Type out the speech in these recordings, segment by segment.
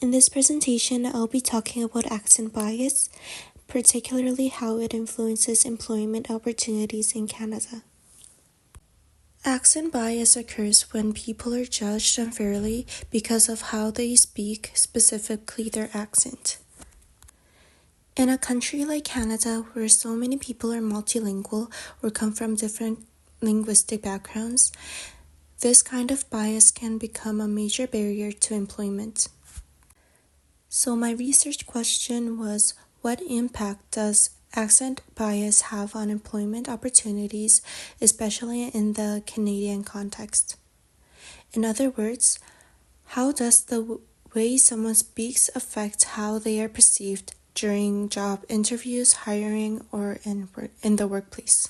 In this presentation, I'll be talking about accent bias, particularly how it influences employment opportunities in Canada. Accent bias occurs when people are judged unfairly because of how they speak, specifically their accent. In a country like Canada, where so many people are multilingual or come from different linguistic backgrounds, this kind of bias can become a major barrier to employment. So my research question was, what impact does accent bias have on employment opportunities, especially in the Canadian context? In other words, how does the way someone speaks affect how they are perceived during job interviews, hiring, or in the workplace?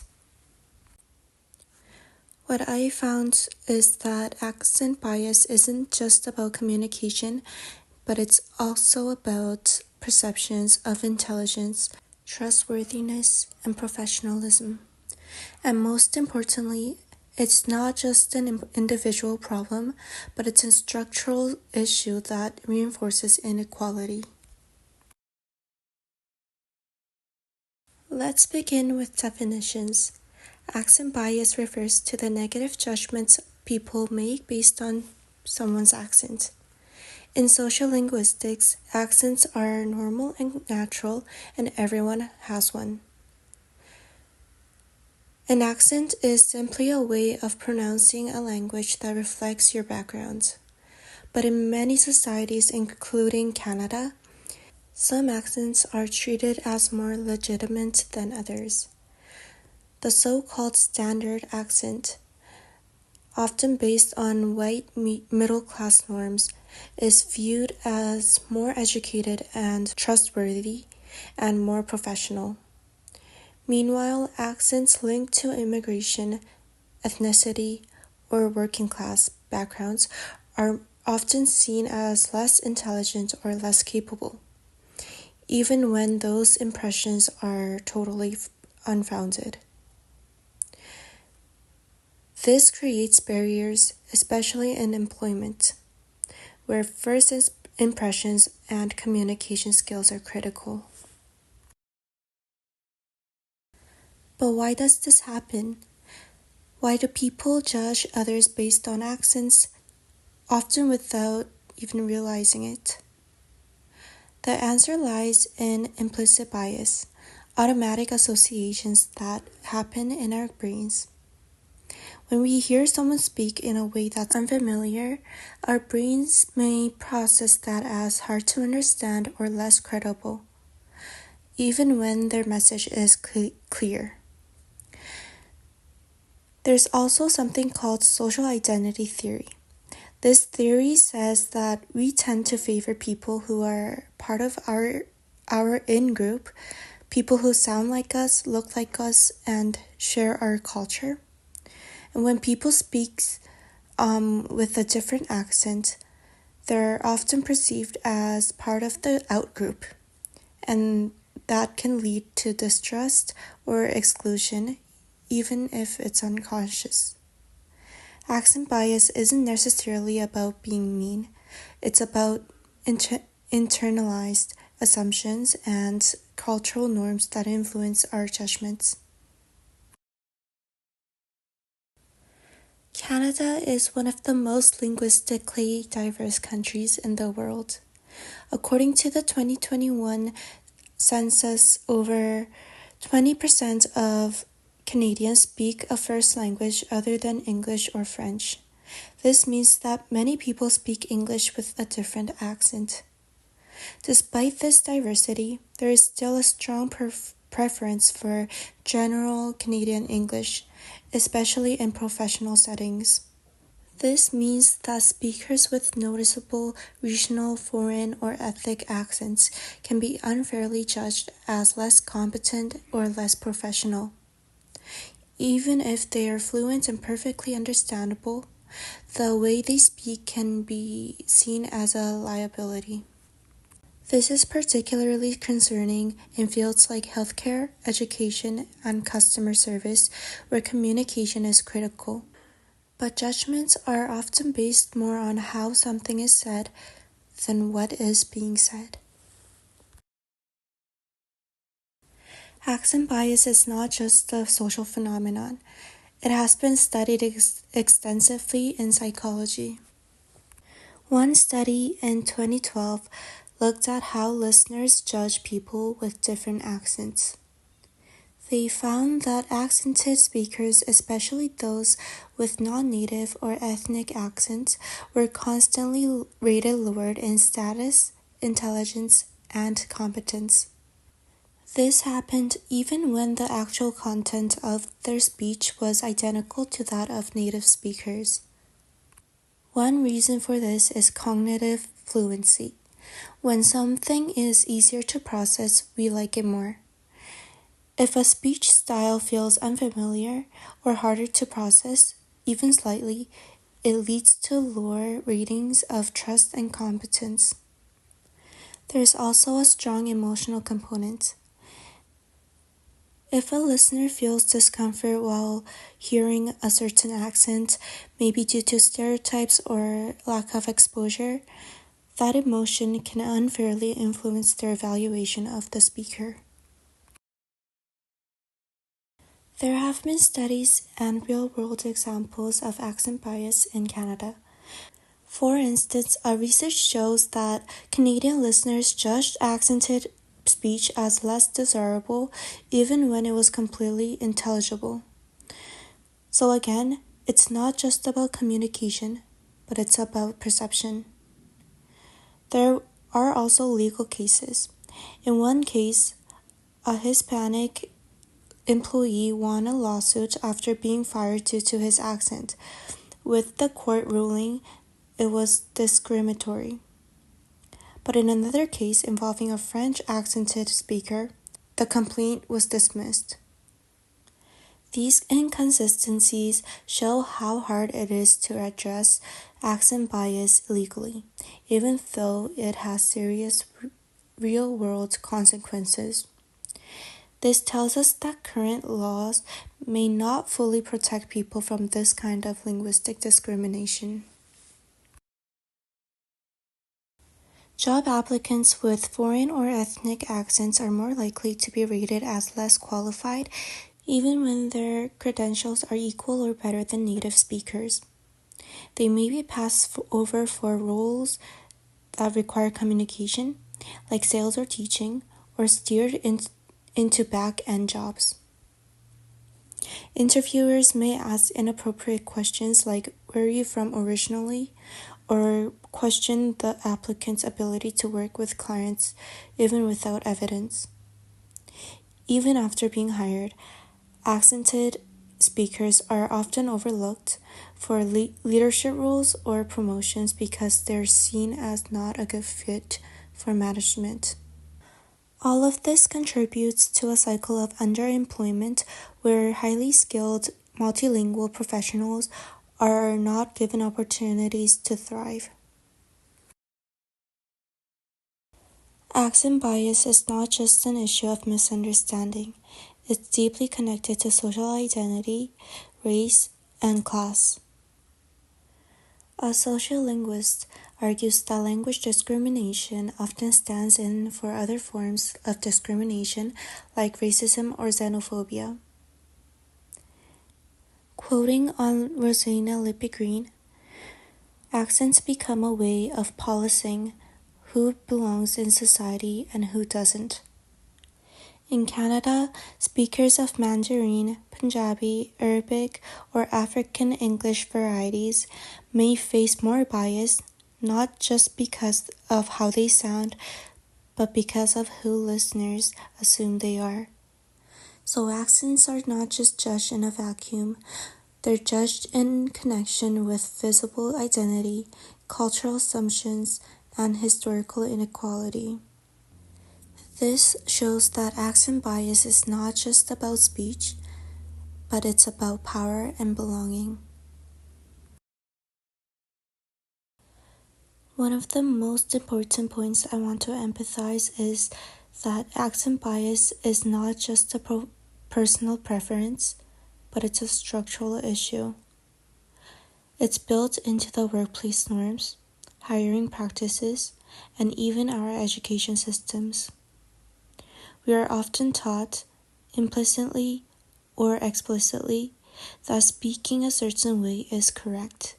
What I found is that accent bias isn't just about communication, but it's also about perceptions of intelligence, trustworthiness, and professionalism. And most importantly, it's not just an individual problem, but it's a structural issue that reinforces inequality. Let's begin with definitions. Accent bias refers to the negative judgments people make based on someone's accent. In social linguistics, accents are normal and natural, and everyone has one. An accent is simply a way of pronouncing a language that reflects your background. But in many societies, including Canada, some accents are treated as more legitimate than others. The so-called standard accent, often based on white middle-class norms, is viewed as more educated and trustworthy and more professional. Meanwhile, accents linked to immigration, ethnicity, or working class backgrounds are often seen as less intelligent or less capable, even when those impressions are totally unfounded. This creates barriers, especially in employment, where first impressions and communication skills are critical. But why does this happen? Why do people judge others based on accents, often without even realizing it? The answer lies in implicit bias, automatic associations that happen in our brains. When we hear someone speak in a way that's unfamiliar, our brains may process that as hard to understand or less credible, even when their message is clear. There's also something called social identity theory. This theory says that we tend to favor people who are part of our in-group, people who sound like us, look like us, and share our culture. And when people speak with a different accent, they're often perceived as part of the out-group, and that can lead to distrust or exclusion, even if it's unconscious. Accent bias isn't necessarily about being mean. It's about internalized assumptions and cultural norms that influence our judgments. Canada is one of the most linguistically diverse countries in the world. According to the 2021 census, over 20% of Canadians speak a first language other than English or French. This means that many people speak English with a different accent. Despite this diversity, there is still a strong preference for general Canadian English, especially in professional settings. This means that speakers with noticeable regional, foreign, or ethnic accents can be unfairly judged as less competent or less professional. Even if they are fluent and perfectly understandable, the way they speak can be seen as a liability. This is particularly concerning in fields like healthcare, education, and customer service, where communication is critical. But judgments are often based more on how something is said than what is being said. Accent bias is not just a social phenomenon. It has been studied extensively in psychology. One study in 2012 looked at how listeners judge people with different accents. They found that accented speakers, especially those with non-native or ethnic accents, were constantly rated lower in status, intelligence, and competence. This happened even when the actual content of their speech was identical to that of native speakers. One reason for this is cognitive fluency. When something is easier to process, we like it more. If a speech style feels unfamiliar or harder to process, even slightly, it leads to lower ratings of trust and competence. There's also a strong emotional component. If a listener feels discomfort while hearing a certain accent, maybe due to stereotypes or lack of exposure, that emotion can unfairly influence their evaluation of the speaker. There have been studies and real-world examples of accent bias in Canada. For instance, a research shows that Canadian listeners judged accented speech as less desirable even when it was completely intelligible. So again, it's not just about communication, but it's about perception. There are also legal cases. In one case, a Hispanic employee won a lawsuit after being fired due to his accent, with the court ruling it was discriminatory. But in another case involving a French accented speaker, the complaint was dismissed. These inconsistencies show how hard it is to address accent bias legally, even though it has serious real-world consequences. This tells us that current laws may not fully protect people from this kind of linguistic discrimination. Job applicants with foreign or ethnic accents are more likely to be rated as less qualified, even when their credentials are equal or better than native speakers. They may be passed over for roles that require communication, like sales or teaching, or steered into back-end jobs. Interviewers may ask inappropriate questions like, "Where are you from originally?" or question the applicant's ability to work with clients even without evidence. Even after being hired, accented speakers are often overlooked for leadership roles or promotions because they're seen as not a good fit for management. All of this contributes to a cycle of underemployment where highly skilled multilingual professionals are not given opportunities to thrive. Accent bias is not just an issue of misunderstanding, it's deeply connected to social identity, race, and class. A sociolinguist argues that language discrimination often stands in for other forms of discrimination like racism or xenophobia. Quoting on Rosanna Lippi-Green, accents become a way of policing who belongs in society and who doesn't. In Canada, speakers of Mandarin, Punjabi, Arabic, or African English varieties may face more bias, not just because of how they sound, but because of who listeners assume they are. So accents are not just judged in a vacuum, they're judged in connection with visible identity, cultural assumptions, and historical inequality. This shows that accent bias is not just about speech, but it's about power and belonging. One of the most important points I want to emphasize is that accent bias is not just a personal preference, but it's a structural issue. It's built into the workplace norms, hiring practices, and even our education systems. We are often taught, implicitly or explicitly, that speaking a certain way is correct,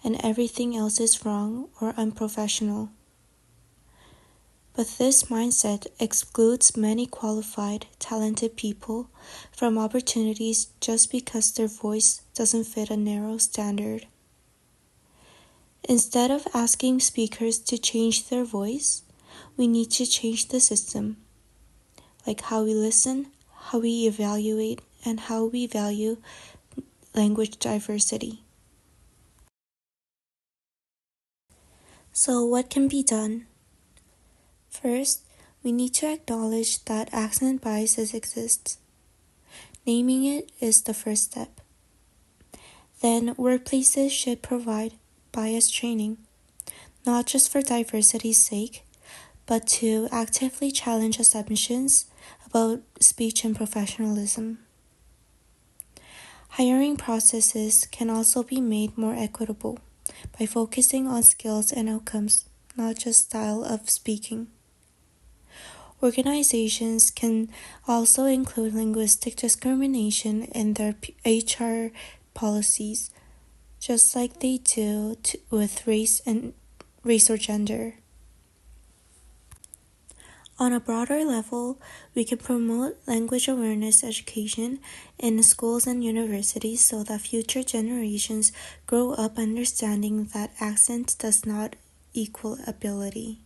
and everything else is wrong or unprofessional. But this mindset excludes many qualified, talented people from opportunities just because their voice doesn't fit a narrow standard. Instead of asking speakers to change their voice, we need to change the system, like how we listen, how we evaluate, and how we value language diversity. So, what can be done? First, we need to acknowledge that accent biases exist. Naming it is the first step. Then, workplaces should provide bias training, not just for diversity's sake, but to actively challenge assumptions about speech and professionalism. Hiring processes can also be made more equitable by focusing on skills and outcomes, not just style of speaking. Organizations can also include linguistic discrimination in their HR policies, just like they do with race or gender. On a broader level, we can promote language awareness education in schools and universities so that future generations grow up understanding that accent does not equal ability.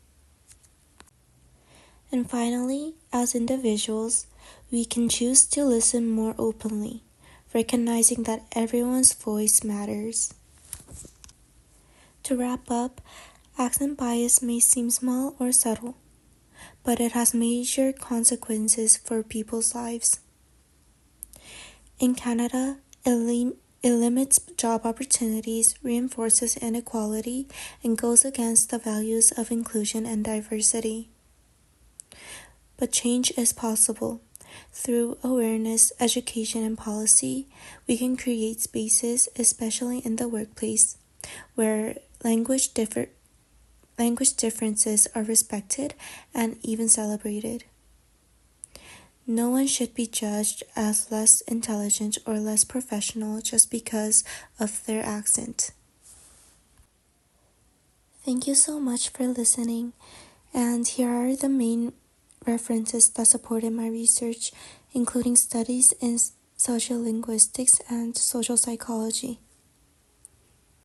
And finally, as individuals, we can choose to listen more openly, recognizing that everyone's voice matters. To wrap up, accent bias may seem small or subtle, but it has major consequences for people's lives. In Canada, it limits job opportunities, reinforces inequality, and goes against the values of inclusion and diversity. But change is possible. Through awareness, education, and policy, we can create spaces, especially in the workplace, where language differences are respected and even celebrated. No one should be judged as less intelligent or less professional just because of their accent. Thank you so much for listening, and here are the main references that supported my research, including studies in social linguistics and social psychology.